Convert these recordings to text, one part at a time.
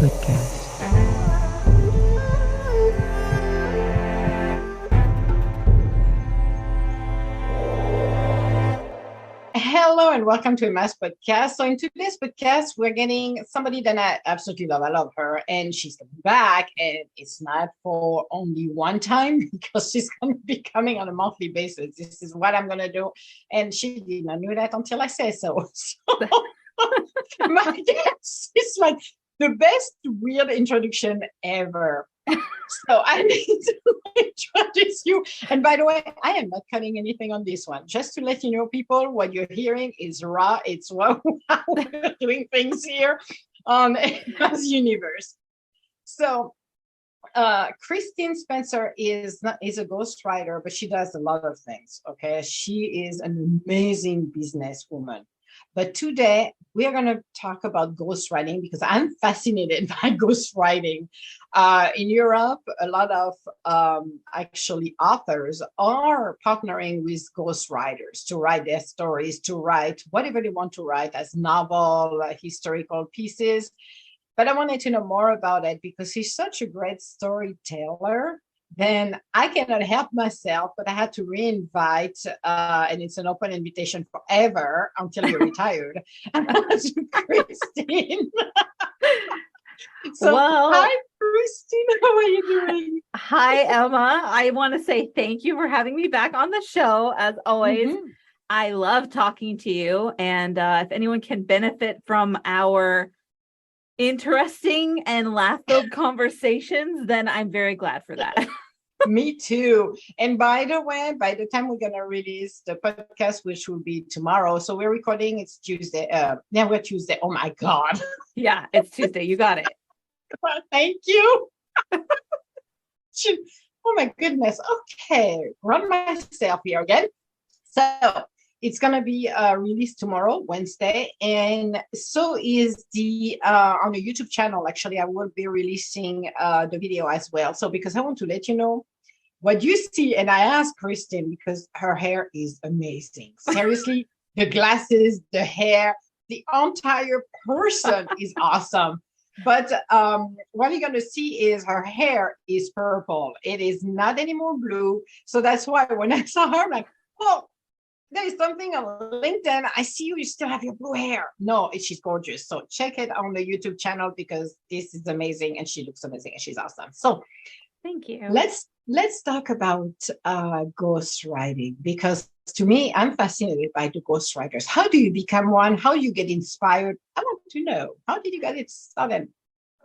podcast. Hello and welcome to Emma's podcast. So in today's podcast, we're getting somebody that I absolutely love. I love her, and she's coming back, and it's not for only one time because she's going to be coming on a monthly basis. This is what I'm going to do, and she did not know that until I say so. So my guess is like the best weird introduction ever. So I need to introduce you. And by the way, I am not cutting anything on this one. Just to let you know, people, what you're hearing is raw. It's how we're doing things here on Emma's Universe. So Kristin Spencer is a ghostwriter, but she does a lot of things. Okay, she is an amazing businesswoman. But today we are going to talk about ghostwriting because I'm fascinated by ghostwriting. In Europe, a lot of actually authors are partnering with ghostwriters to write their stories, to write whatever they want to write as novel, historical pieces. But I wanted to know more about it because he's such a great storyteller. Then I cannot help myself, but I had to reinvite, and it's an open invitation forever until you're retired, to Kristin. So, Well, hi, Kristin. How are you doing? hi, Emma. I want to say thank you for having me back on the show. As always, I love talking to you. And if anyone can benefit from our interesting and laugh-filled conversations, then I'm very glad for that. Me too. And by the way, by the time we're going to release the podcast, which will be tomorrow, so we're recording, it's Tuesday. Now we're Tuesday. Oh my God. Yeah, it's Tuesday. You got it. Well, thank you. Oh my goodness. Okay. Run myself here again. So it's going to be released tomorrow, Wednesday. And so is the on the YouTube channel. Actually, I will be releasing the video as well. So because I want to let you know what you see. And I asked Kristin because her hair is amazing. Seriously, the glasses, the hair, the entire person is awesome. But what you're going to see is her hair is purple. It is not anymore blue. So that's why when I saw her, I'm like, oh, there is something on LinkedIn. I see you still have your blue hair. No, she's gorgeous. So check it on the YouTube channel because this is amazing and she looks amazing and she's awesome. So Thank you. Let's talk about ghostwriting because to me, I'm fascinated by the ghostwriters. How do you become one? How do you get inspired? I want to know. How did you get it started?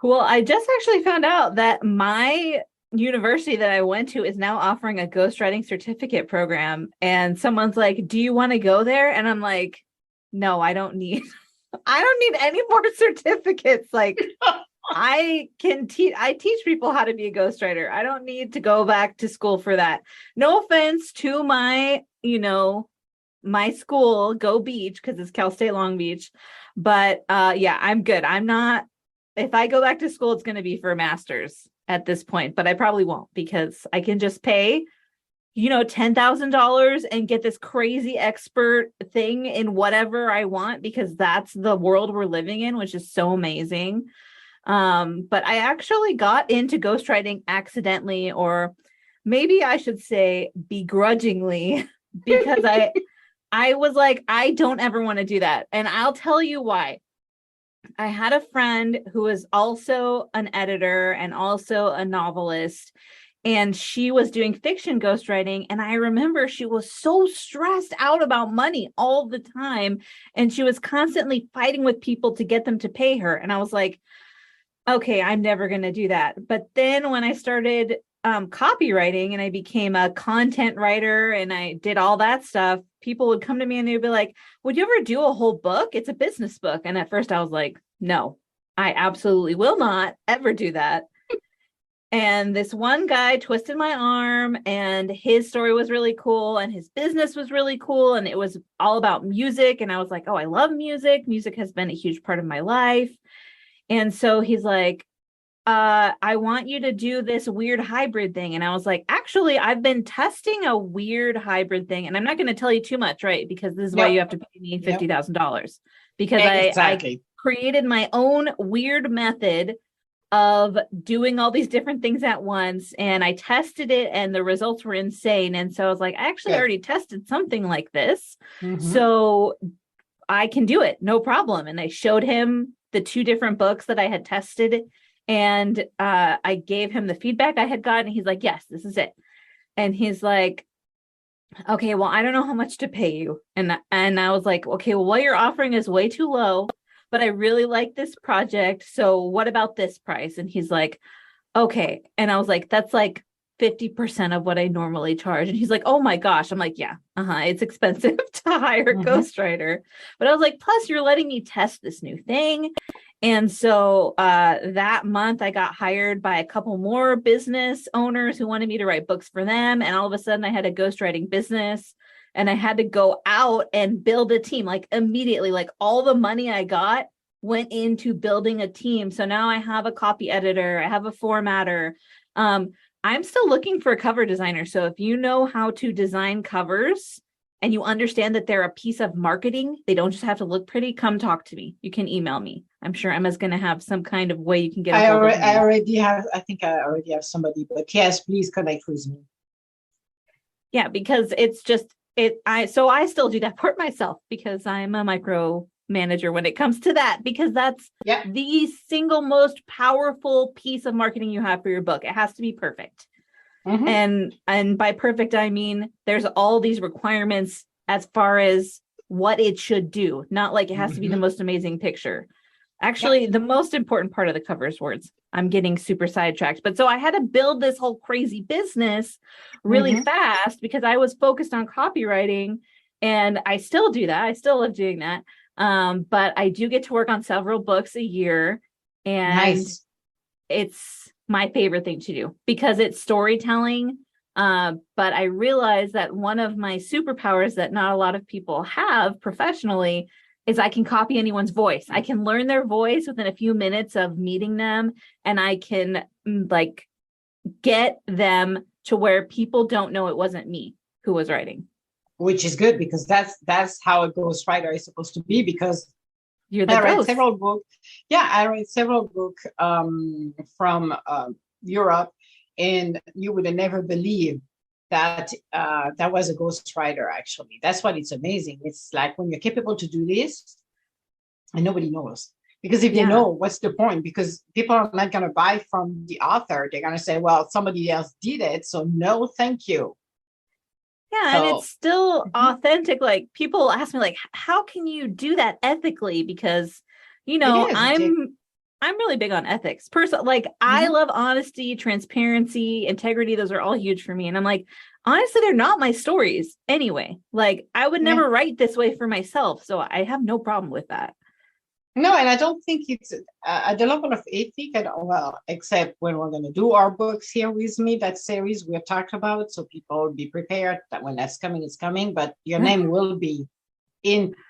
Well, I just actually found out that my university that I went to is now offering a ghostwriting certificate program. And someone's like, do you want to go there? And I'm like, no, I don't need any more certificates. Like I teach people how to be a ghostwriter. I don't need to go back to school for that. No offense to my school, Go Beach, because it's Cal State Long Beach. But yeah, I'm good. If I go back to school, it's going to be for a master's at this point, but I probably won't because I can just pay, $10,000 and get this crazy expert thing in whatever I want because that's the world we're living in, which is so amazing. But I actually got into ghostwriting accidentally, or maybe I should say begrudgingly, because I was like, I don't ever want to do that. And I'll tell you why. I had a friend who was also an editor and also a novelist, and she was doing fiction ghostwriting. And I remember she was so stressed out about money all the time. And she was constantly fighting with people to get them to pay her. And I was like, okay, I'm never going to do that. But then when I started copywriting and I became a content writer and I did all that stuff, people would come to me and they'd be like, would you ever do a whole book? It's a business book. And at first I was like, no, I absolutely will not ever do that. And this one guy twisted my arm and his story was really cool and his business was really cool. And it was all about music. And I was like, oh, I love music. Music has been a huge part of my life. And so he's like, I want you to do this weird hybrid thing. And I was like, actually, I've been testing a weird hybrid thing. And I'm not going to tell you too much, right? Because this is why you have to pay me $50,000 because exactly. I created my own weird method of doing all these different things at once. And I tested it and the results were insane. And so I was like, I actually Good. already tested something like this. Mm-hmm. So I can do it, no problem. And I showed him the 2 different books that I had tested. And I gave him the feedback I had gotten. He's like, yes, this is it. And he's like, okay, well, I don't know how much to pay you. And I was like, okay, well, what you're offering is way too low, but I really like this project. So what about this price? And he's like, okay. And I was like, that's like 50% of what I normally charge. And he's like, oh my gosh. I'm like, yeah, it's expensive to hire a ghostwriter. But I was like, plus you're letting me test this new thing. And so that month I got hired by a couple more business owners who wanted me to write books for them. And all of a sudden I had a ghostwriting business and I had to go out and build a team like immediately. Like all the money I got went into building a team. So now I have a copy editor, I have a formatter. I'm still looking for a cover designer. So if you know how to design covers and you understand that they're a piece of marketing, they don't just have to look pretty, come talk to me. You can email me. I'm sure Emma's going to have some kind of way you can get a hold of me. I already have, I think I already have somebody, but yes, please connect with me. Yeah, because it's just, I still do that for myself because I'm a micro manager when it comes to that, because that's the single most powerful piece of marketing you have for your book. It has to be perfect. And by perfect, I mean, there's all these requirements as far as what it should do, not like it has to be the most amazing picture. Actually, the most important part of the cover is words. I'm getting super sidetracked. But so I had to build this whole crazy business really fast because I was focused on copywriting, and I still do that. I still love doing that. But I do get to work on several books a year, and it's my favorite thing to do because it's storytelling. But I realized that one of my superpowers that not a lot of people have professionally is I can copy anyone's voice. I can learn their voice within a few minutes of meeting them, and I can like get them to where people don't know it wasn't me who was writing. Which is good because that's how a ghostwriter is supposed to be, because you're the I read ghost. several books. Yeah, I read several books from Europe, and you would have never believed that that was a ghostwriter. Actually, that's what it's amazing. It's like when you're capable to do this, and nobody knows. Because if they know, what's the point? Because people are not going to buy from the author. They're going to say, well, somebody else did it, so no, thank you. Yeah, and it's still authentic. Like people ask me, like, how can you do that ethically? Because, you know, I'm really big on ethics. I love honesty, transparency, integrity. Those are all huge for me. And I'm like, honestly, they're not my stories anyway. Like I would never write this way for myself. So I have no problem with that. No, and I don't think it's at the level of ethic at all. Well, except when we're going to do our books here with me, that series we have talked about. So people be prepared that when that's coming, it's coming. But your name will be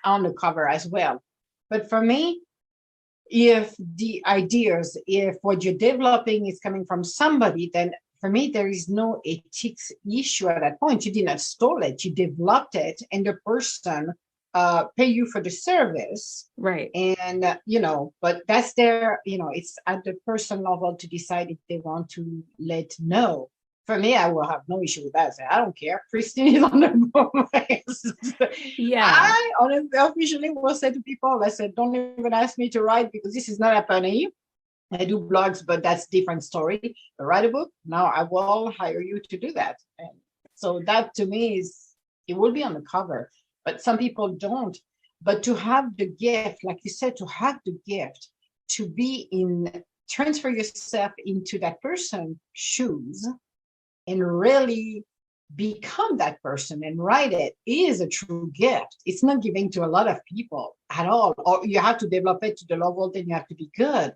on the cover as well. But for me, if the ideas, if what you're developing is coming from somebody, then for me, there is no ethics issue at that point. You did not steal it, you developed it, and the person pay you for the service. Right. And, but that's their, it's at the person level to decide if they want to let know. For me, I will have no issue with that. I don't care. Kristin is on the book. I honestly, officially will say to people, I said, don't even ask me to write because this is not happening. I do blogs, but that's a different story. I write a book. Now I will hire you to do that. And so that to me it will be on the cover. But some people don't. But to have the gift, like you said, to have the gift, to transfer yourself into that person's shoes and really become that person and write it is a true gift. It's not given to a lot of people at all. Or you have to develop it to the level, then you have to be good.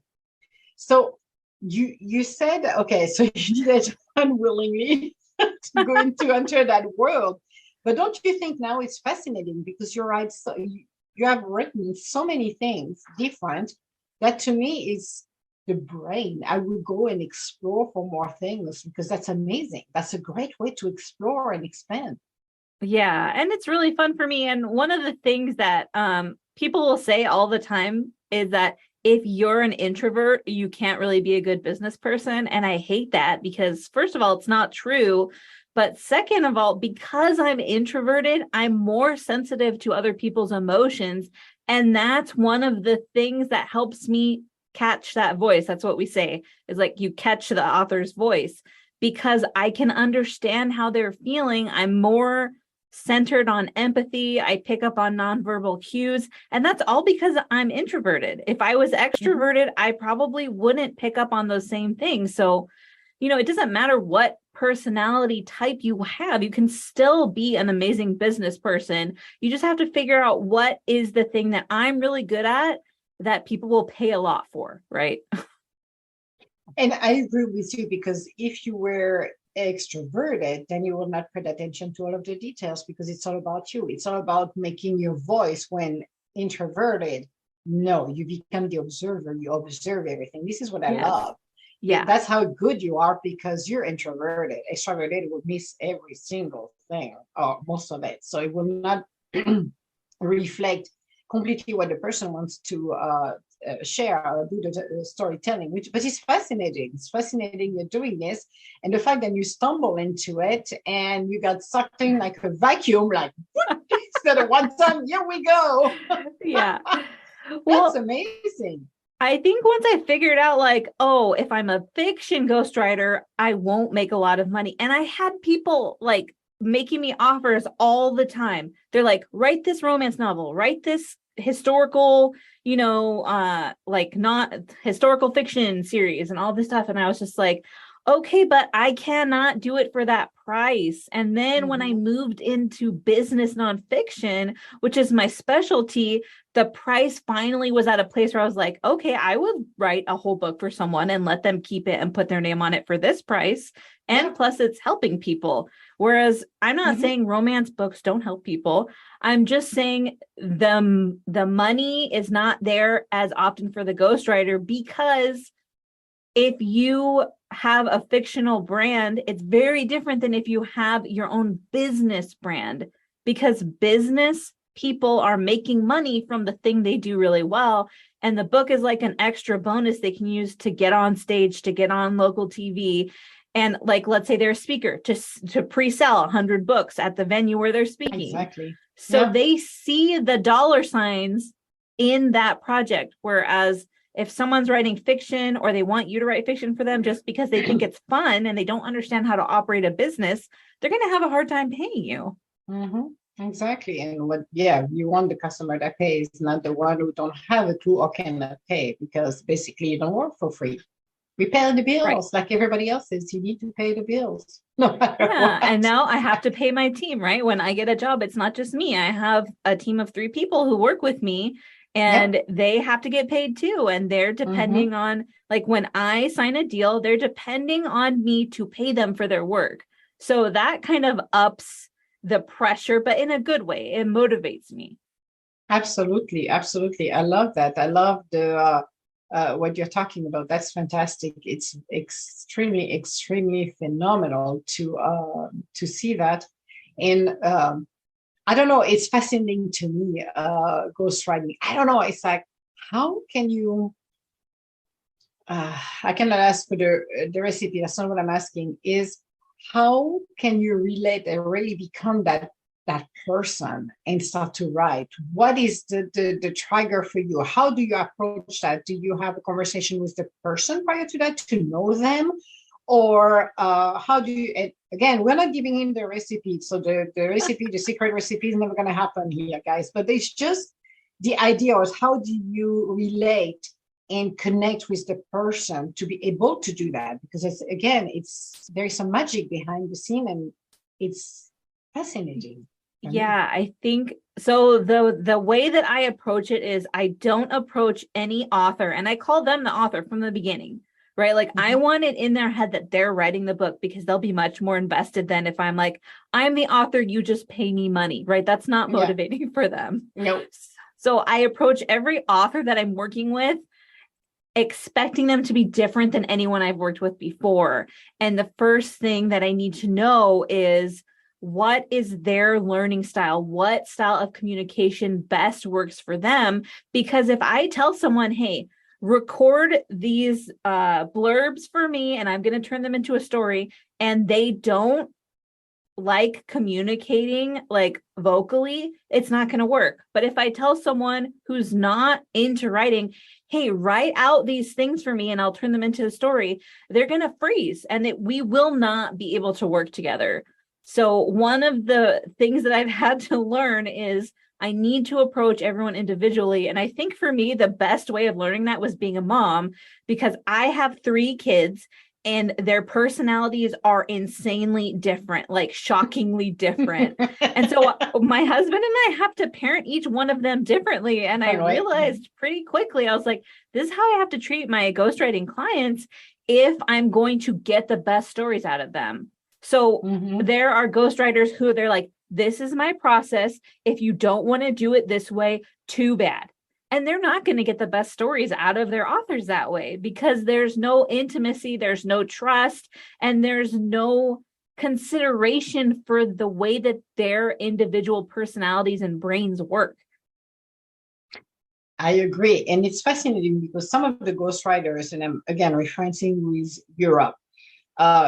So you said, okay, so you did it unwillingly to go into enter that world. But don't you think now it's fascinating because you're right. So you have written so many things different that to me is the brain. I will go and explore for more things because that's amazing. That's a great way to explore and expand. Yeah. And it's really fun for me. And one of the things that people will say all the time is that if you're an introvert, you can't really be a good business person. And I hate that because, first of all, it's not true. But second of all, because I'm introverted, I'm more sensitive to other people's emotions. And that's one of the things that helps me catch that voice. That's what we say, is like you catch the author's voice because I can understand how they're feeling. I'm more centered on empathy. I pick up on nonverbal cues. And that's all because I'm introverted. If I was extroverted, I probably wouldn't pick up on those same things. So, it doesn't matter what personality type you have, you can still be an amazing business person. You just have to figure out what is the thing that I'm really good at that people will pay a lot for, right? And I agree with you, because if you were extroverted, then you will not pay attention to all of the details because it's all about you. It's all about making your voice. When introverted, no, you become the observer. You observe everything. This is what I love. Yeah. That's how good you are because you're introverted. Extroverted will miss every single thing or most of it. So it will not reflect completely what the person wants to share or do the storytelling, but it's fascinating. It's fascinating you're doing this. And the fact that you stumble into it and you got sucked in like a vacuum, like instead of one time, here we go. Yeah. That's amazing. I think once I figured out, like, oh, if I'm a fiction ghostwriter, I won't make a lot of money. And I had people like making me offers all the time. They're like, write this romance novel, write this historical, like not historical fiction series and all this stuff. And I was just like, okay, but I cannot do it for that price. And then when I moved into business nonfiction, which is my specialty, the price finally was at a place where I was like, okay, I would write a whole book for someone and let them keep it and put their name on it for this price. And plus it's helping people. Whereas I'm not saying romance books don't help people. I'm just saying the money is not there as often for the ghostwriter, because if you have a fictional brand, it's very different than if you have your own business brand, because business people are making money from the thing they do really well. And the book is like an extra bonus they can use to get on stage, to get on local TV. And like, let's say they're a speaker to pre-sell 100 books at the venue where they're speaking. Exactly. So they see the dollar signs in that project. Whereas if someone's writing fiction or they want you to write fiction for them just because they think it's fun and they don't understand how to operate a business, they're going to have a hard time paying you. Exactly. And you want the customer that pays, not the one who don't have a clue or cannot pay, because basically you don't work for free. We pay the bills like everybody else is. You need to pay the bills. No matter what. And now I have to pay my team, right? When I get a job, it's not just me. I have a team of 3 people who work with me, and they have to get paid too. And they're depending on, like, when I sign a deal, they're depending on me to pay them for their work. So that kind of ups the pressure, but in a good way. It motivates me. Absolutely. Absolutely. I love that. I love the what you're talking about. That's fantastic. It's extremely, extremely phenomenal to see that. And I don't know, it's fascinating to me, ghostwriting. I don't know, it's like, how can you, I cannot ask for the recipe, that's not what I'm asking, is how can you relate and really become that person and start to write? What is the trigger for you? How do you approach that? Do you have a conversation with the person prior to that to know them? Or how do you, and again, we're not giving him the recipe. So the recipe, the secret recipe is never going to happen here, guys. But it's just the idea is, how do you relate and connect with the person to be able to do that? Because there's some magic behind the scene, and it's fascinating. Yeah, I think so. The way that I approach it is I don't approach any author, and I call them the author from the beginning. Right? Like, I want it in their head that they're writing the book, because they'll be much more invested than if I'm like, I'm the author, you just pay me money, right? That's not motivating for them. Nope. So I approach every author that I'm working with expecting them to be different than anyone I've worked with before. And the first thing that I need to know is, what is their learning style? What style of communication best works for them? Because if I tell someone, hey, record these blurbs for me and I'm going to turn them into a story, and they don't like communicating like vocally, it's not going to work. But if I tell someone who's not into writing, hey, write out these things for me and I'll turn them into a story, they're going to freeze and we will not be able to work together. So one of the things that I've had to learn is I need to approach everyone individually. And I think for me, the best way of learning that was being a mom, because I have 3 kids and their personalities are insanely different, like shockingly different. And so my husband and I have to parent each one of them differently. And I realized pretty quickly, I was like, this is how I have to treat my ghostwriting clients if I'm going to get the best stories out of them. So there are ghostwriters who they're like, this is my process. If you don't want to do it this way, too bad. And they're not going to get the best stories out of their authors that way, because there's no intimacy, there's no trust, and there's no consideration for the way that their individual personalities and brains work. I agree. And it's fascinating because some of the ghostwriters, and I'm again referencing with Europe,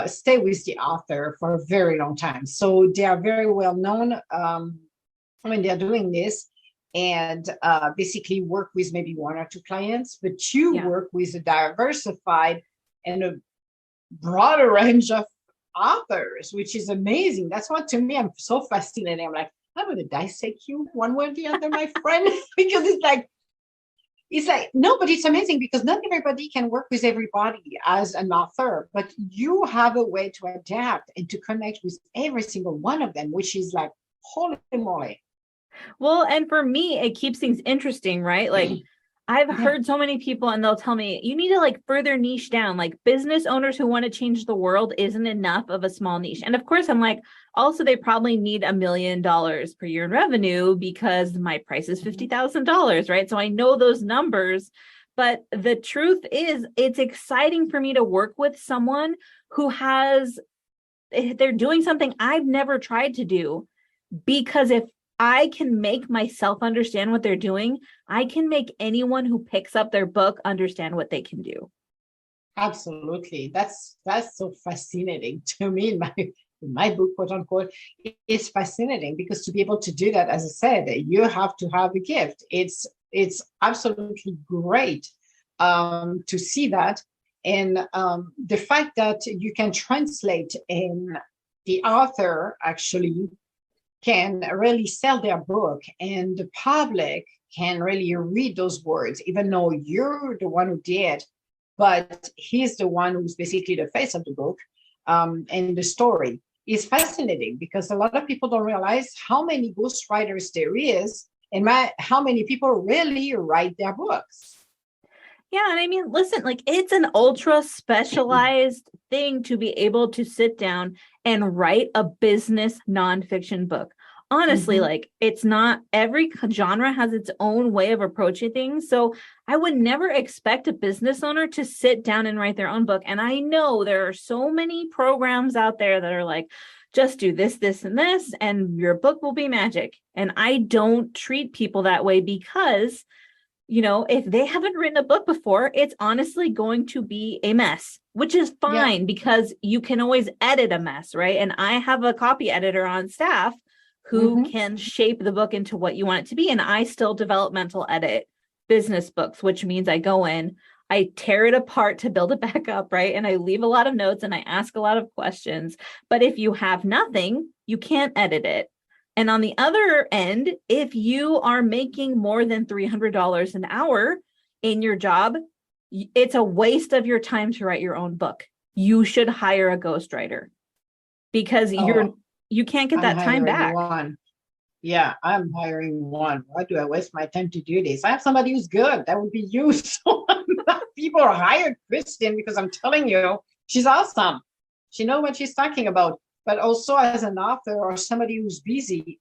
stay with the author for a very long time. So they are very well known when they're doing this, and basically work with maybe 1 or 2 clients, but you work with a diversified and a broader range of authors, which is amazing. That's what, to me, I'm so fascinated. I'm like, I'm going to dissect you one way or the other, my friend, because it's like, no, but it's amazing because not everybody can work with everybody as an author, but you have a way to adapt and to connect with every single one of them, which is like, holy moly. Well, and for me, it keeps things interesting, right? Like I've heard so many people and they'll tell me, you need to like further niche down, like business owners who want to change the world isn't enough of a small niche. And of course, I'm like, also, they probably need $1 million per year in revenue because my price is $50,000, right? So I know those numbers. But the truth is, it's exciting for me to work with someone who they're doing something I've never tried to do, because if I can make myself understand what they're doing, I can make anyone who picks up their book understand what they can do. Absolutely. That's so fascinating to me in my book, quote unquote. It's fascinating because to be able to do that, as I said, you have to have a gift. It's absolutely great to see that. And the fact that you can translate and the author actually can really sell their book and the public can really read those words, even though you're the one who did, but he's the one who's basically the face of the book, and the story is fascinating because a lot of people don't realize how many ghostwriters there is and how many people really write their books. Yeah, and I mean, listen, like it's an ultra specialized thing to be able to sit down and write a business nonfiction book. Honestly, like it's not, every genre has its own way of approaching things. So I would never expect a business owner to sit down and write their own book. And I know there are so many programs out there that are like, just do this, this, and this, and your book will be magic. And I don't treat people that way because, you know, if they haven't written a book before, it's honestly going to be a mess, which is fine because you can always edit a mess, right? And I have a copy editor on staff who can shape the book into what you want it to be. And I still developmental edit business books, which means I go in, I tear it apart to build it back up, right? And I leave a lot of notes and I ask a lot of questions. But if you have nothing, you can't edit it. And on the other end, if you are making more than $300 an hour in your job, it's a waste of your time to write your own book. You should hire a ghostwriter because you can't get that time back. Yeah, I'm hiring one. Why do I waste my time to do this? I have somebody who's good. That would be you. So people are hired Kristin because I'm telling you, she's awesome. She knows what she's talking about. But also as an author or somebody who's busy,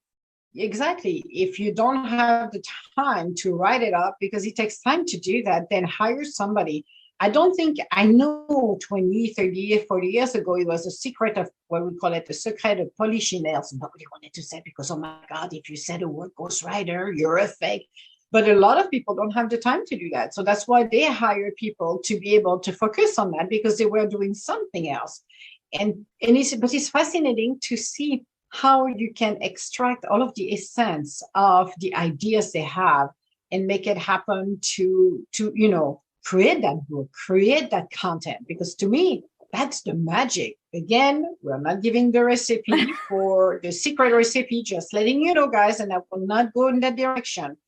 exactly. If you don't have the time to write it up, because it takes time to do that, then hire somebody. I know 20, 30, 40 years ago, it was a secret of what we call it, the secret of polichinelles. Nobody wanted to say because, oh my God, if you said the word ghostwriter, you're a fake. But a lot of people don't have the time to do that. So that's why they hire people to be able to focus on that, because they were doing something else. But it's fascinating to see how you can extract all of the essence of the ideas they have and make it happen to create that book, create that content. Because to me, that's the magic. Again, we're not giving the recipe for the secret recipe, just letting you know, guys, and I will not go in that direction.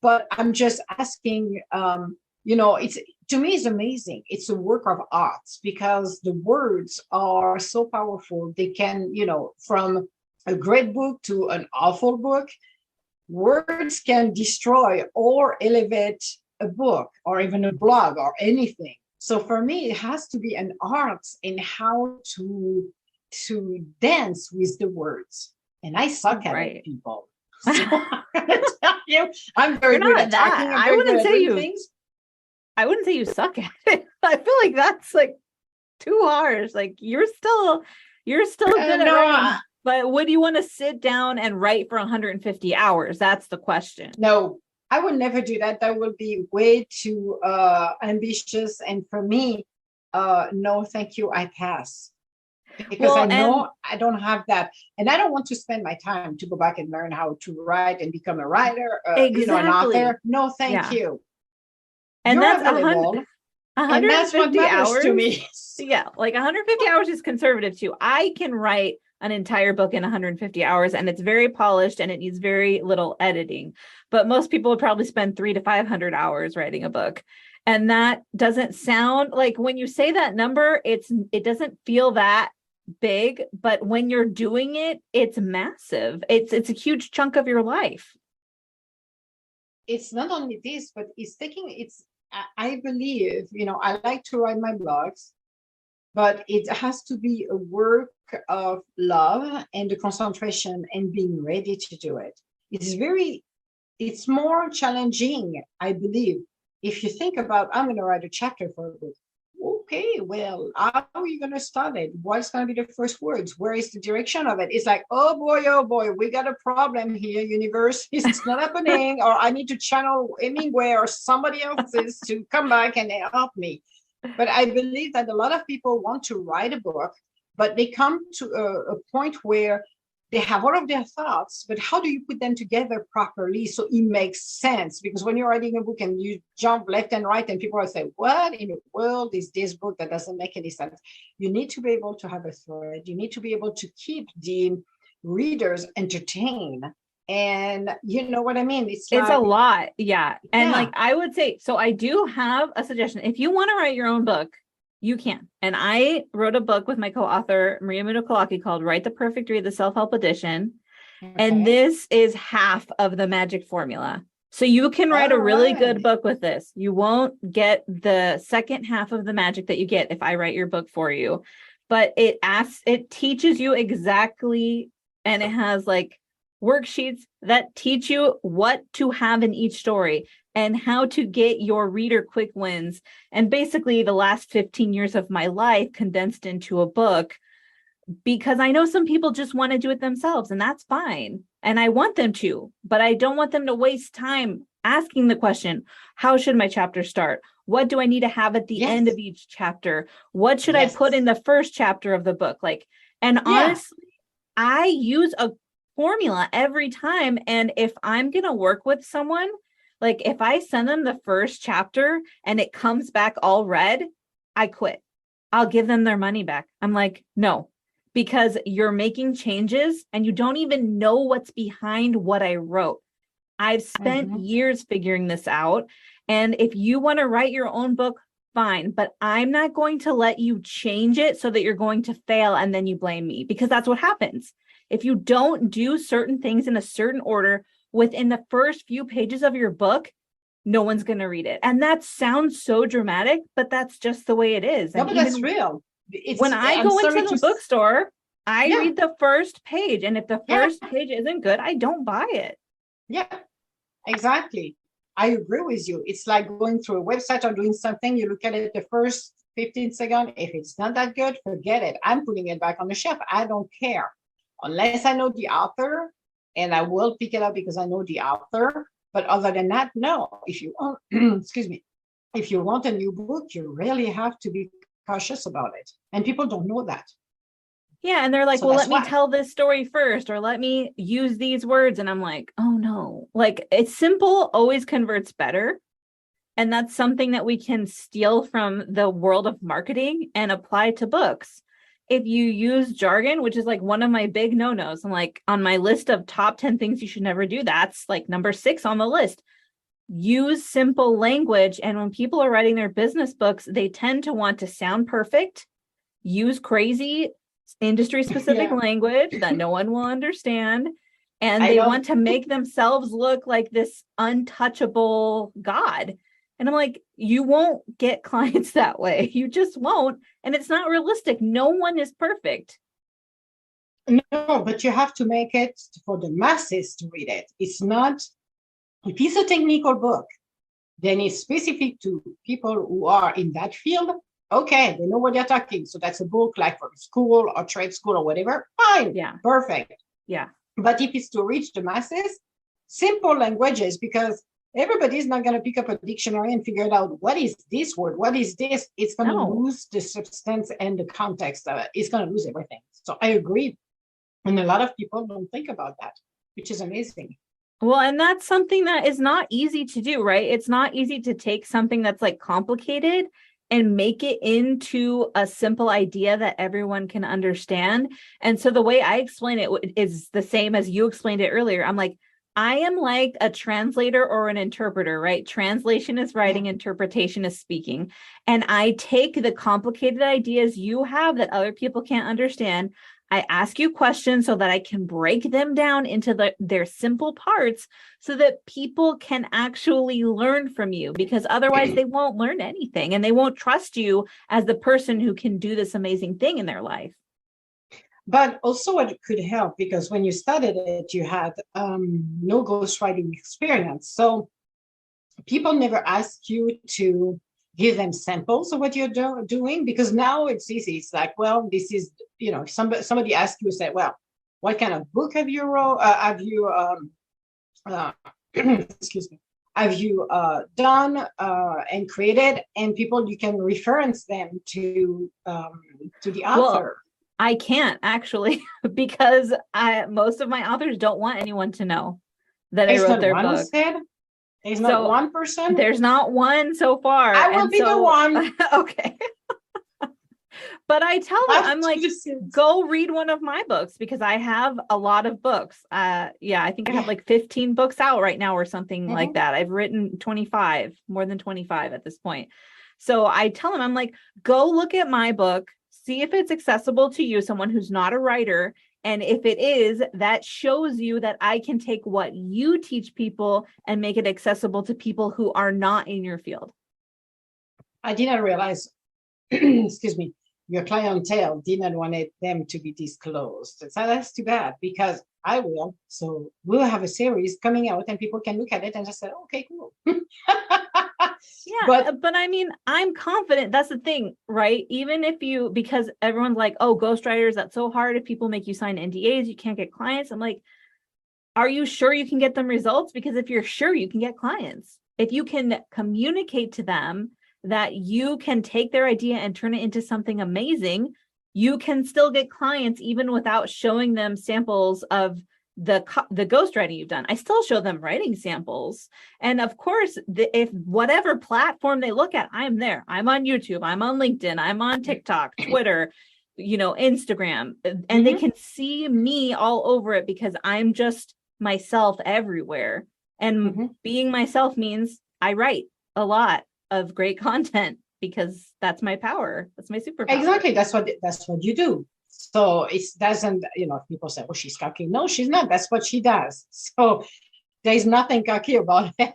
But I'm just asking, it's, to me, it's amazing. It's a work of art because the words are so powerful. They can, from a great book to an awful book, words can destroy or elevate a book or even a blog or anything. So for me, it has to be an art in how to dance with the words. And I suck at it, people. So I'm gonna tell you, I'm very good at talking. I'm very good at doing things. I wouldn't say you suck at it. I feel like that's like too harsh. Like you're still good at writing. But would you want to sit down and write for 150 hours? That's the question. No, I would never do that. That would be way too ambitious. And for me, no, thank you. I pass. Because I know I don't have that. And I don't want to spend my time to go back and learn how to write and become a writer, an author. No, thank you. And You're that's available. 150 and that's what matters hours to me. Yeah, like 150 hours is conservative too. I can write an entire book in 150 hours and it's very polished and it needs very little editing. But most people would probably spend 300 to 500 hours writing a book. And that doesn't sound like, when you say that number, it doesn't feel that big, but when you're doing it, it's massive. It's a huge chunk of your life. It's not only this, but I believe, I like to write my blogs, but it has to be a work of love and the concentration and being ready to do it. It's more challenging, I believe. If you think about, I'm going to write a chapter for a book. Okay, well, how are you going to start it? What's going to be the first words? Where is the direction of it? It's like, oh boy, we got a problem here, universe. It's not happening, or I need to channel Hemingway or somebody else's to come back and help me. But I believe that a lot of people want to write a book, but they come to a point where they have all of their thoughts, but how do you put them together properly so it makes sense? Because when you're writing a book and you jump left and right and people will say, what in the world is this book that doesn't make any sense? You need to be able to have a thread. You need to be able to keep the readers entertained. And you know what I mean? It's a lot. Yeah. And like I would say, so I do have a suggestion. If you want to write your own book, you can. And I wrote a book with my co-author, Maria Mudokalaki, called Write the Perfect Read, the Self-Help Edition. Okay. And this is half of the magic formula. So you can write a really good book with this. You won't get the second half of the magic that you get if I write your book for you. But it teaches you exactly, and it has like worksheets that teach you what to have in each story and how to get your reader quick wins. And basically the last 15 years of my life condensed into a book, because I know some people just want to do it themselves, and that's fine. And I want them to, but I don't want them to waste time asking the question, how should my chapter start? What do I need to have at the end of each chapter? What should I put in the first chapter of the book? Honestly, I use a formula every time. And if I'm going to work with someone, like if I send them the first chapter and it comes back all red, I quit. I'll give them their money back. I'm like, no, because you're making changes and you don't even know what's behind what I wrote. I've spent years figuring this out. And if you want to write your own book, fine, but I'm not going to let you change it so that you're going to fail and then you blame me, because that's what happens. If you don't do certain things in a certain order within the first few pages of your book, no one's going to read it. And that sounds so dramatic, but that's just the way it is. No, but that's real. When I go into the bookstore, I read the first page. And if the first page isn't good, I don't buy it. Yeah, exactly. I agree with you. It's like going through a website or doing something. You look at it the first 15 seconds. If it's not that good, forget it. I'm putting it back on the shelf. I don't care. Unless I know the author, and I will pick it up because I know the author. But other than that, no. If you want, excuse me, if you want a new book, you really have to be cautious about it. And people don't know that. Yeah. And they're like, So well, that's let me why. tell this story first, or let me use these words. And I'm like, oh no, like it's simple always converts better. And that's something that we can steal from the world of marketing and apply to books. If you use jargon, which is like one of my big no-nos, I'm like on my list of top 10 things you should never do, that's like number 6 on the list. Use simple language. And when people are writing their business books, they tend to want to sound perfect, use crazy industry specific Yeah, language that no one will understand. And I they know. want to make themselves look like this untouchable God. And I'm like, you won't get clients that way. You just won't. And it's not realistic. No one is perfect. No, but you have to make it for the masses to read it. It's not, if it's a technical book, then it's specific to people who are in that field. Okay, they know what they're talking. So that's a book like for school or trade school or whatever. Fine. Yeah. Perfect. Yeah. But if it's to reach the masses, simple languages, because everybody's not going to pick up a dictionary and figure out what is this word, what is this. It's going to lose the substance and the context of it. It's going to lose everything. So I agree. And a lot of people don't think about that, which is amazing. Well, and that's something that is not easy to do, right? It's not easy to take something that's like complicated and make it into a simple idea that everyone can understand. And so the way I explain it is the same as you explained it earlier. I'm like, I am like a translator or an interpreter, right? Translation is writing, interpretation is speaking. And I take the complicated ideas you have that other people can't understand. I ask you questions so that I can break them down into their simple parts so that people can actually learn from you, because otherwise they won't learn anything and they won't trust you as the person who can do this amazing thing in their life. But also what could help, because when you started it, you had no ghostwriting experience. So people never ask you to give them samples of what you're doing, because now it's easy. It's like, well, this is, if somebody asks you, say, well, what kind of book have you wrote? Excuse me, have you done and created? And people, you can reference them to the author. Well, I can't actually because most of my authors don't want anyone to know that I wrote their book. There's not one person? There's not one so far. I will be the one. Okay. But I tell them, I'm like, go read one of my books, because I have a lot of books. I think I have like 15 books out right now or something like that. I've written 25, more than 25 at this point. So I tell them, I'm like, go look at my book, see if it's accessible to you, someone who's not a writer. And if it is, that shows you that I can take what you teach people and make it accessible to people who are not in your field. I didn't realize, excuse me, your clientele didn't want them to be disclosed. So that's too bad, because I will. So we'll have a series coming out and people can look at it and just say, okay, cool. Yeah, but I mean, I'm confident. That's the thing, right? Even if because everyone's like, oh, ghostwriters, that's so hard. If people make you sign NDAs, you can't get clients. I'm like, are you sure you can get them results? Because if you're sure, you can get clients. If you can communicate to them that you can take their idea and turn it into something amazing, you can still get clients even without showing them samples of the ghostwriting you've done. I still show them writing samples. And of course, if whatever platform they look at, I'm there. I'm on YouTube, I'm on LinkedIn, I'm on TikTok, Twitter, Instagram, and they can see me all over it, because I'm just myself everywhere. And being myself means I write a lot of great content, because that's my power. That's my superpower. Exactly. That's what you do. So it doesn't, people say, oh, she's cocky. No, she's not. That's what she does. So there's nothing cocky about it.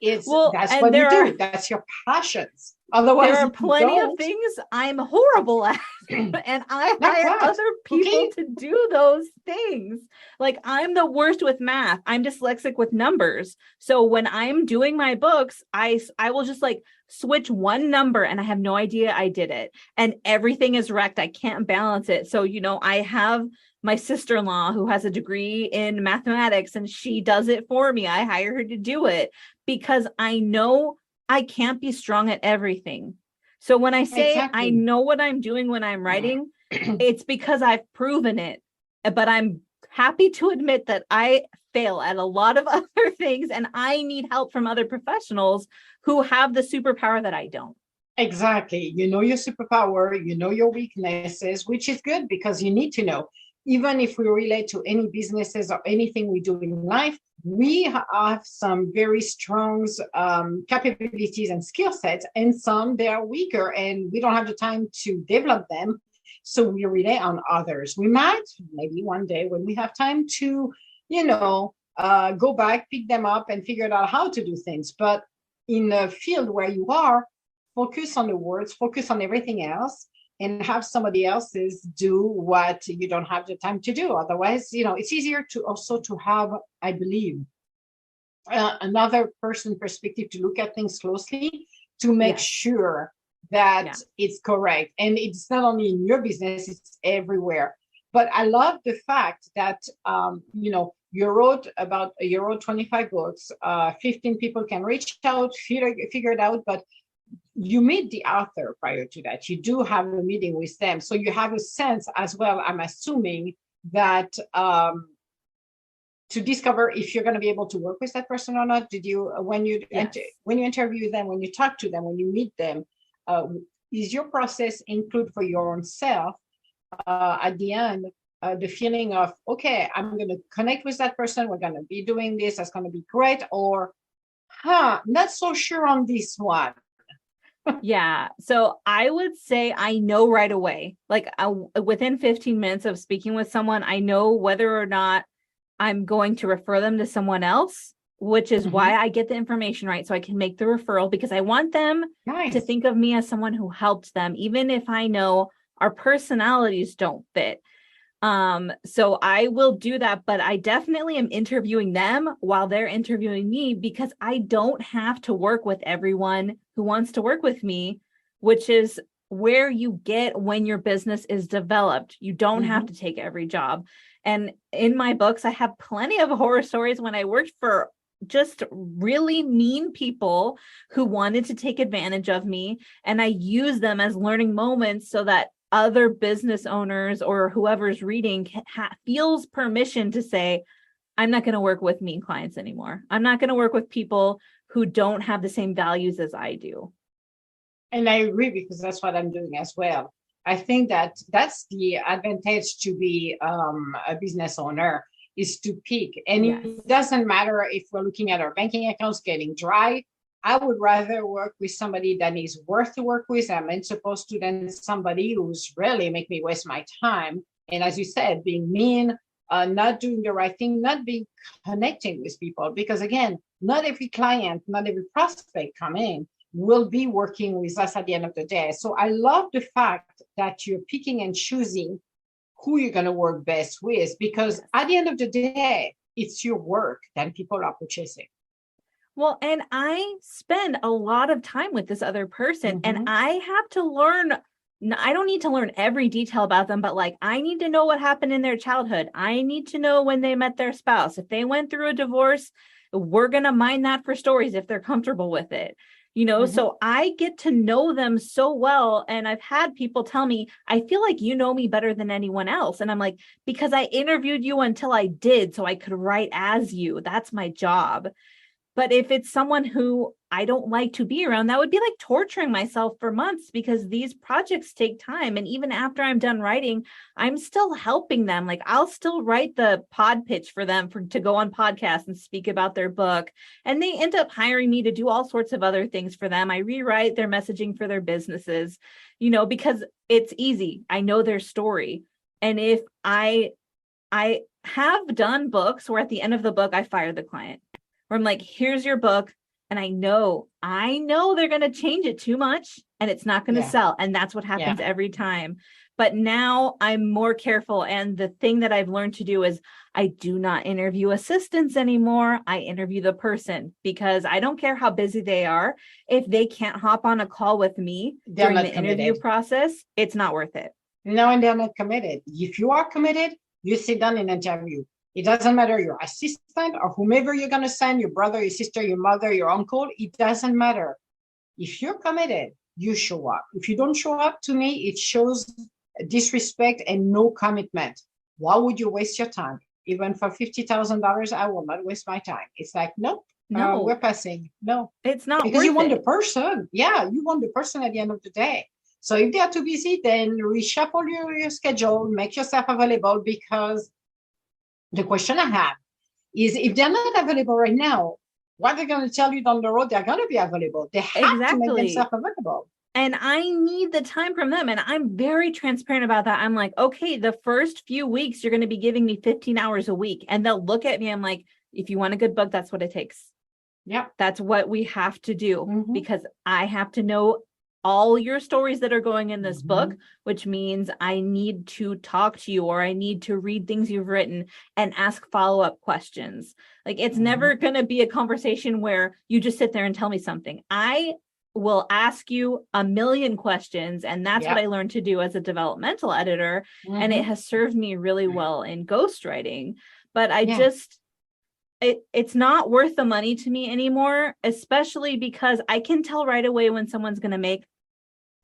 That's what you do. That's your passions. Otherwise, there are plenty of things I'm horrible at. And I Like hire what? other people Okay. to do those things. Like I'm the worst with math. I'm dyslexic with numbers. So when I'm doing my books, I will just like switch one number and I have no idea I did it. And everything is wrecked. I can't balance it. So, I have my sister-in-law who has a degree in mathematics and she does it for me. I hire her to do it because I know I can't be strong at everything. So when I say I Exactly. know what I'm doing when I'm writing, it's because I've proven it. But I'm happy to admit that I fail at a lot of other things and I need help from other professionals who have the superpower that I don't. Exactly. You know your superpower, you know your weaknesses, which is good because you need to know. Even if we relate to any businesses or anything we do in life, we have some very strong capabilities and skill sets, and some they are weaker, and we don't have the time to develop them. So we rely on others. We might maybe one day when we have time to, go back, pick them up, and figure out how to do things. But in a field where you are, focus on the words, focus on everything else, and have somebody else's do what you don't have the time to do. Otherwise, it's easier to also to have, I believe, another person perspective to look at things closely to make sure that it's correct. And it's not only in your business, it's everywhere. But I love the fact that, you wrote 25 books, 15 people can reach out, figure it out, but you meet the author prior to that. You do have a meeting with them. So you have a sense as well, I'm assuming, that to discover if you're going to be able to work with that person or not. Did you, when you interview them, when you talk to them, when you meet them, is your process include for your own self at the end, the feeling of, okay, I'm going to connect with that person. We're going to be doing this. That's going to be great. Or, not so sure on this one. Yeah. So I would say I know right away, like within 15 minutes of speaking with someone, I know whether or not I'm going to refer them to someone else, which is why I get the information right. So I can make the referral because I want them to think of me as someone who helped them, even if I know our personalities don't fit. So I will do that, but I definitely am interviewing them while they're interviewing me because I don't have to work with everyone who wants to work with me, which is where you get when your business is developed. You don't have to take every job. And in my books, I have plenty of horror stories when I worked for just really mean people who wanted to take advantage of me. And I use them as learning moments so that other business owners or whoever's reading feels permission to say, I'm not going to work with mean clients anymore. I'm not going to work with people who don't have the same values as I do. And I agree because that's what I'm doing as well. I think that that's the advantage to be a business owner is to pick. And it doesn't matter if we're looking at our banking accounts getting dry. I would rather work with somebody that is worth to work with. I'm supposed to than somebody who's really make me waste my time. And as you said, being mean, not doing the right thing, not being connecting with people. Because again, not every client, not every prospect come in will be working with us at the end of the day. So I love the fact that you're picking and choosing who you're going to work best with, because at the end of the day, it's your work that people are purchasing. Well, and I spend a lot of time with this other person and I have to learn. I don't need to learn every detail about them, but like I need to know what happened in their childhood. I need to know when they met their spouse. If they went through a divorce, we're going to mine that for stories if they're comfortable with it. So I get to know them so well. And I've had people tell me, I feel like you know me better than anyone else. And I'm like, because I interviewed you until I did, so I could write as you. That's my job. But if it's someone who I don't like to be around, that would be like torturing myself for months because these projects take time. And even after I'm done writing, I'm still helping them. Like I'll still write the pod pitch for them to go on podcasts and speak about their book. And they end up hiring me to do all sorts of other things for them. I rewrite their messaging for their businesses, because it's easy. I know their story. And if I have done books where at the end of the book, I fire the client. Where I'm like, here's your book. and I know they're going to change it too much and it's not going to sell. And that's what happens every time. But now I'm more careful. And the thing that I've learned to do is I do not interview assistants anymore. I interview the person, because I don't care how busy they are. If they can't hop on a call with me during the interview process, it's not worth it. No, and they're not committed. If you are committed, you sit down and interview. It doesn't matter your assistant or whomever you're going to send, your brother, your sister, your mother, your uncle. It doesn't matter. If you're committed, you show up. If you don't show up, to me, it shows disrespect and no commitment. Why would you waste your time? Even for $50,000, I will not waste my time. It's like, nope, no, we're passing. No, it's not because you want the person. Yeah, you want the person at the end of the day. So if they are too busy, then reshuffle your schedule, make yourself available, because the question I have is, if they're not available right now, what they're going to tell you down the road, they're going to be available. They have to make themselves available. And I need the time from them. And I'm very transparent about that. I'm like, okay, the first few weeks, you're going to be giving me 15 hours a week. And they'll look at me. I'm like, if you want a good book, that's what it takes. Yeah. That's what we have to do, because I have to know all your stories that are going in this book, which means I need to talk to you, or I need to read things you've written and ask follow-up questions. Like, it's never going to be a conversation where you just sit there and tell me something. I will ask you a million questions. And that's what I learned to do as a developmental editor. And it has served me really well in ghostwriting. But I just, it's not worth the money to me anymore, especially because I can tell right away when someone's going to make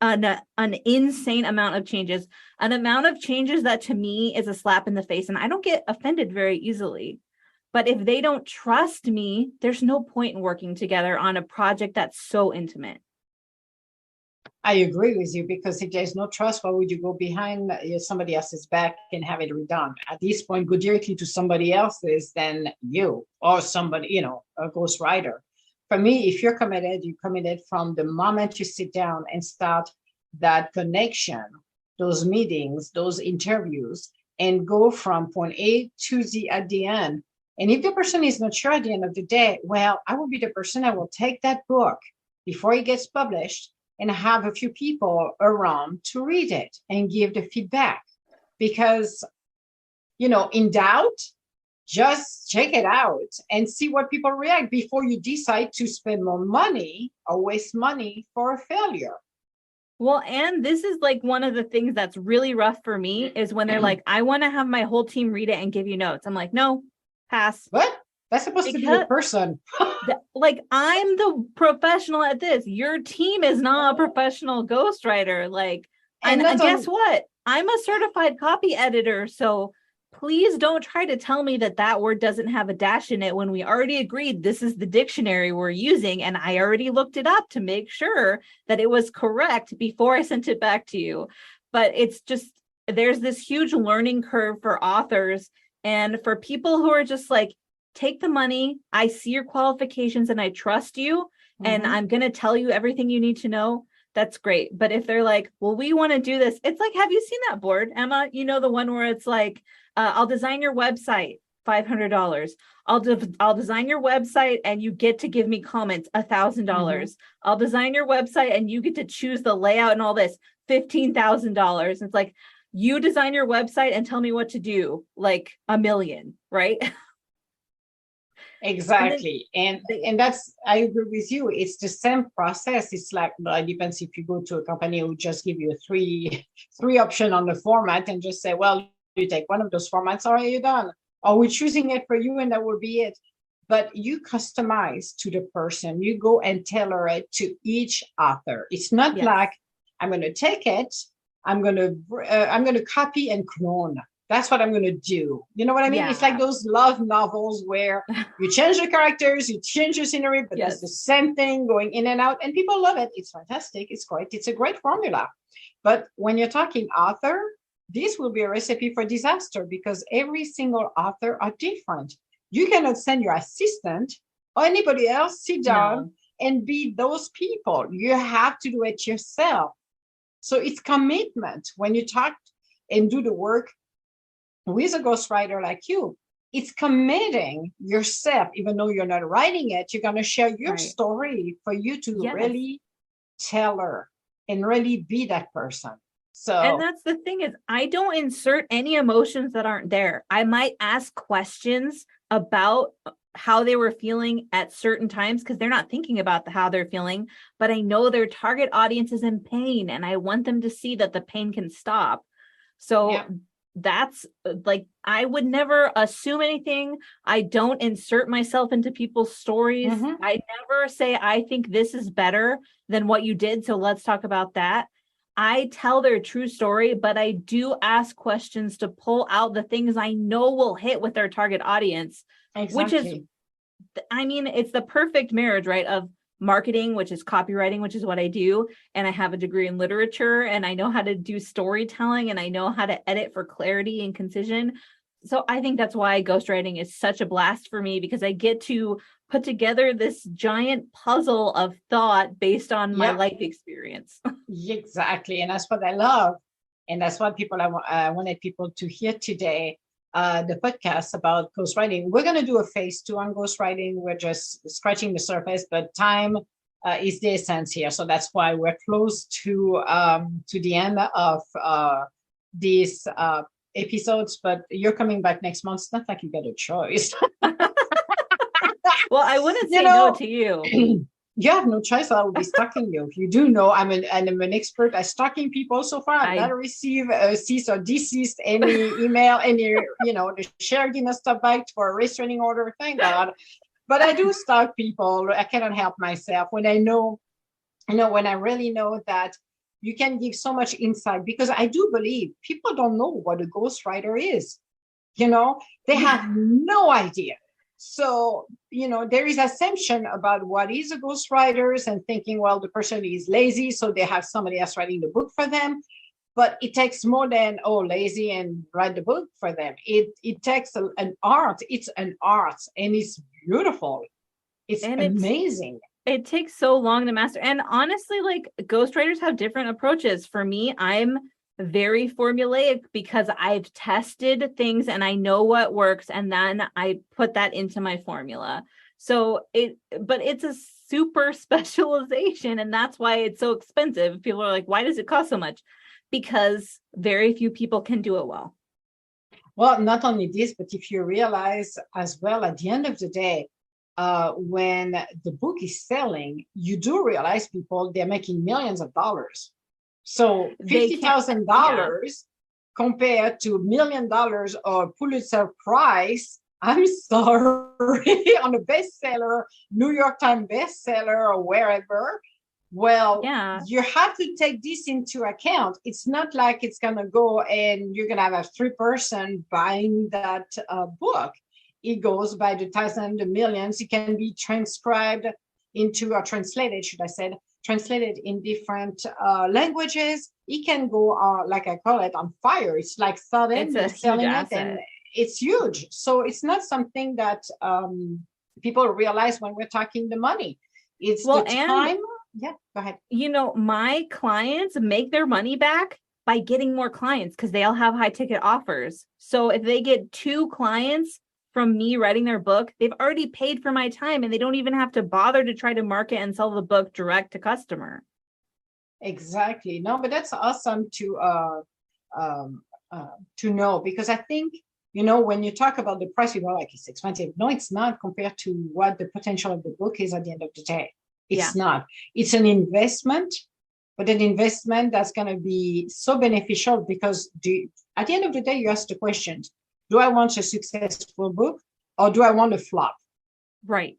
an insane amount of changes, an amount of changes that to me is a slap in the face. And I don't get offended very easily. But if they don't trust me, there's no point in working together on a project that's so intimate. I agree with you, because if there's no trust, why would you go behind somebody else's back and have it redone? At this point, go directly to somebody else's than you, or somebody, a ghostwriter. For me, if you're committed from the moment you sit down and start that connection, those meetings, those interviews, and go from point A to Z at the end. And if the person is not sure at the end of the day, well, I will be the person that will take that book before it gets published and have a few people around to read it and give the feedback. Because, in doubt, just check it out and see what people react before you decide to spend more money or waste money for a failure. Well, and this is like one of the things that's really rough for me is when they're like, I want to have my whole team read it and give you notes. I'm like, no. Pass. What? That's supposed to be a person. Like, I'm the professional at this. Your team is not a professional ghostwriter. Like, and guess what? I'm a certified copy editor. So please don't try to tell me that word doesn't have a dash in it when we already agreed this is the dictionary we're using. And I already looked it up to make sure that it was correct before I sent it back to you. But it's just, there's this huge learning curve for authors. And for people who are just like, take the money, I see your qualifications and I trust you, and I'm going to tell you everything you need to know, that's great. But if they're like, well, we want to do this, it's like, have you seen that board, Emma? The one where it's like, I'll design your website, $500. I'll design your website and you get to give me comments, $1,000. I'll design your website and you get to choose the layout and all this, $15,000. It's like, you design your website and tell me what to do, like $1 million, right? Exactly. And that's, I agree with you. It's the same process. It's like, it depends if you go to a company who just give you three option on the format and just say, well, you take one of those formats, or are you done? Or we're choosing it for you and that will be it. But you customize to the person. You go and tailor it to each author. It's not like, I'm going to take it, I'm going to copy and clone. That's what I'm going to do. You know what I mean? It's like those love novels where you change the characters, you change the scenery, but it's the same thing going in and out. And people love it. It's fantastic. It's a great formula. But when you're talking author, this will be a recipe for disaster, because every single author are different. You cannot send your assistant or anybody else sit down and be those people. You have to do it yourself. So it's commitment. When you talk and do the work with a ghostwriter like you, it's committing yourself, even though you're not writing it, you're going to share your Right. story for you to Yes. really tell her and really be that person. And So, that's the thing is I don't insert any emotions that aren't there. I might ask questions about how they were feeling at certain times because they're not thinking about how they're feeling, but I know their target audience is in pain and I want them to see that the pain can stop. So yeah. that's like, I would never assume anything. I don't insert myself into people's stories. Mm-hmm. I never say, I think this is better than what you did. So let's talk about that. I tell their true story, but I do ask questions to pull out the things I know will hit with their target audience, which is, Exactly. I mean, it's the perfect marriage, right? Of marketing, which is copywriting, which is what I do. And I have a degree in literature and I know how to do storytelling and I know how to edit for clarity and concision. So I think that's why ghostwriting is such a blast for me, because I get to put together this giant puzzle of thought based on my Yeah, life experience. exactly. And that's what I love. And that's what I wanted people to hear today. The podcast about ghostwriting. We're going to do a phase 2 on ghostwriting. We're just scratching the surface, but time is the essence here. So that's why we're close to the end of these episodes. But you're coming back next month. It's not like you got a choice. Well, I wouldn't You say no know, to you. you have no choice. I will be stalking you. You do know I'm an expert at stalking people. So far, I've I never received a cease or desist, any email, any, the share didn't stop back for a restraining order. Thank God. But I do stalk people. I cannot help myself when I know, when I really know that you can give so much insight, because I do believe people don't know what a ghostwriter is. They have no idea. So, there is assumption about what is a ghostwriter and thinking, well, the person is lazy, so they have somebody else writing the book for them. But it takes more than, lazy and write the book for them. It takes an art. It's an art and it's beautiful. It's and amazing. it takes so long to master. And honestly, like ghostwriters have different approaches. For me, I'm very formulaic because I've tested things and I know what works, and then I put that into my formula. But it's a super specialization, and that's why it's so expensive. People are like, why does it cost so much? Because very few people can do it well. Well, not only this, but if you realize as well, at the end of the day, when the book is selling, you do realize people, they're making millions of dollars. So They can't, yeah. $50,000 compared to $1 million or Pulitzer Prize, I'm sorry, on a bestseller, New York Times bestseller or wherever. Well, Yeah. you have to take this into account. It's not like it's going to go and you're going to have a 3-person buying that book. It goes by the thousands, the millions. It can be transcribed into, or translated, should I say, translated in different languages. It can go, like I call it, on fire. It's like sudden, It's you're a huge selling it, asset. and it's huge. So it's not something that people realize when we're talking the money. It's the time. Yeah, go ahead. My clients make their money back by getting more clients because they all have high ticket offers. So if they get 2 clients from me writing their book, they've already paid for my time and they don't even have to bother to try to market and sell the book direct to customer. Exactly. No, but that's awesome to know, because I think, when you talk about the price, people are like, it's expensive. No, it's not, compared to what the potential of the book is at the end of the day. It's not. It's an investment, but an investment that's going to be so beneficial, because at the end of the day, you ask the question, do I want a successful book or do I want a flop? Right.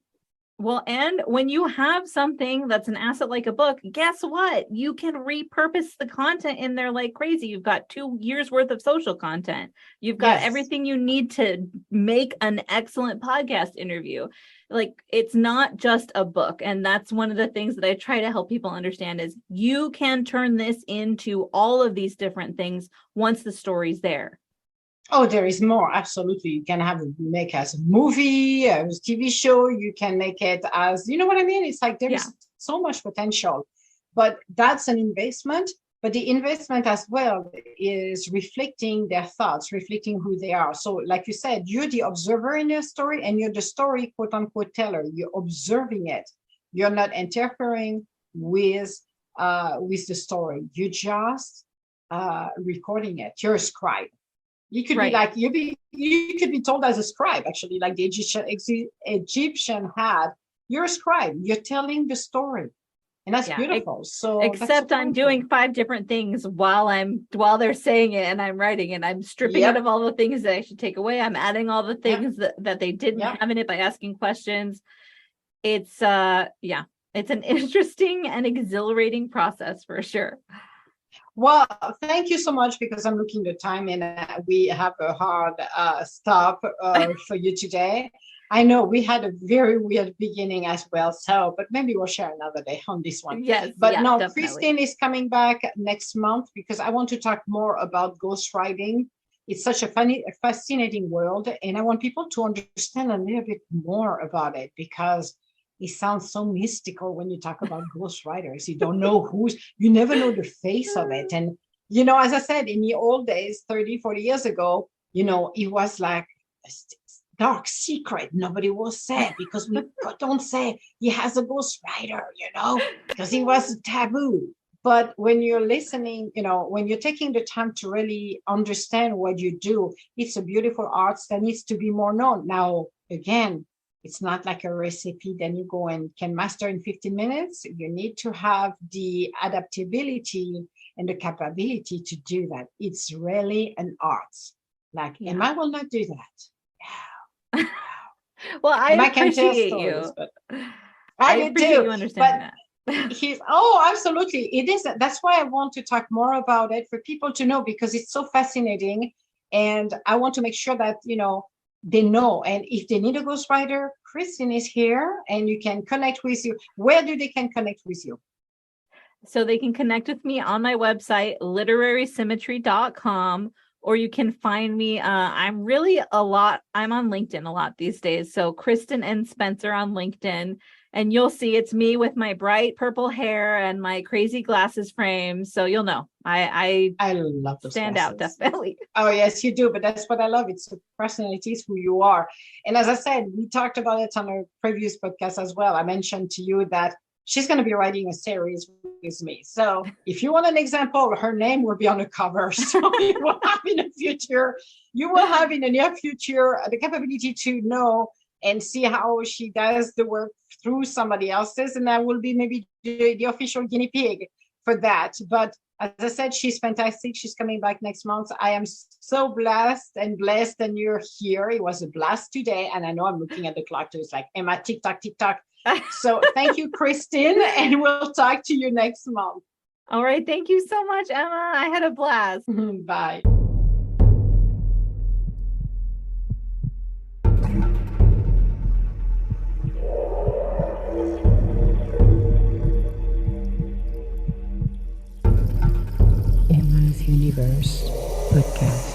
Well, and when you have something that's an asset like a book, guess what? You can repurpose the content in there like crazy. You've got 2 years worth of social content. You've got everything you need to make an excellent podcast interview. Like, it's not just a book. And that's one of the things that I try to help people understand is you can turn this into all of these different things once the story's there. Oh, there is more. Absolutely. You can make as a movie, as a TV show. You can make it as, you know what I mean? It's like there is so much potential, but that's an investment. But the investment as well is reflecting their thoughts, reflecting who they are. So like you said, you're the observer in your story and you're the story, quote unquote, teller. You're observing it. You're not interfering with the story. You're just recording it. You're a scribe. You could be like, you could be told as a scribe, actually, like the Egyptian had. You're a scribe. You're telling the story. And that's beautiful. So except I'm doing 5 different things while they're saying it and I'm writing and I'm stripping out of all the things that I should take away. I'm adding all the things that they didn't have in it by asking questions. It's it's an interesting and exhilarating process for sure. Well, thank you so much, because I'm looking at the time and we have a hard stop for you today. I know we had a very weird beginning as well, but maybe we'll share another day on this one. Yes, but no, definitely. Kristin is coming back next month because I want to talk more about ghostwriting. It's such a fascinating world, and I want people to understand a little bit more about it, because it sounds so mystical when you talk about ghostwriters. You don't know you never know the face of it. And, as I said, in the old days, 30, 40 years ago, it was like a dark secret. Nobody will say, because we don't say he has a ghostwriter, because it was taboo. But when you're listening, when you're taking the time to really understand what you do, it's a beautiful art that needs to be more known. Now, again, it's not like a recipe that you go and can master in 15 minutes. You need to have the adaptability and the capability to do that. It's really an art. Like, and I will not do that. Well, I appreciate you. But I appreciate you understanding that. Absolutely. It is. That's why I want to talk more about it for people to know, because it's so fascinating. And I want to make sure that, they know. And if they need a ghostwriter, Kristin is here and you can connect with you. Where do they can connect with you? So they can connect with me on my website, literarysymmetry.com, or you can find me. I'm on LinkedIn a lot these days. So Kristin and Spencer on LinkedIn. And you'll see it's me with my bright purple hair and my crazy glasses frame. So you'll know. I love those stand glasses. out, definitely. Oh, yes, you do. But that's what I love. It's the personality, it's who you are. And as I said, we talked about it on our previous podcast as well. I mentioned to you that she's going to be writing a series with me. So if you want an example, her name will be on the cover. So you will have in the near future, the capability to know and see how she does the work through somebody else's. And I will be maybe the official guinea pig for that. But as I said, she's fantastic. She's coming back next month. I am so blessed, and you're here. It was a blast today. And I know I'm looking at the clock too. It's like, Emma, tick tock, tick tock. So thank you, Kristin. And we'll talk to you next month. All right. Thank you so much, Emma. I had a blast. Bye. Emma's Universe Podcast.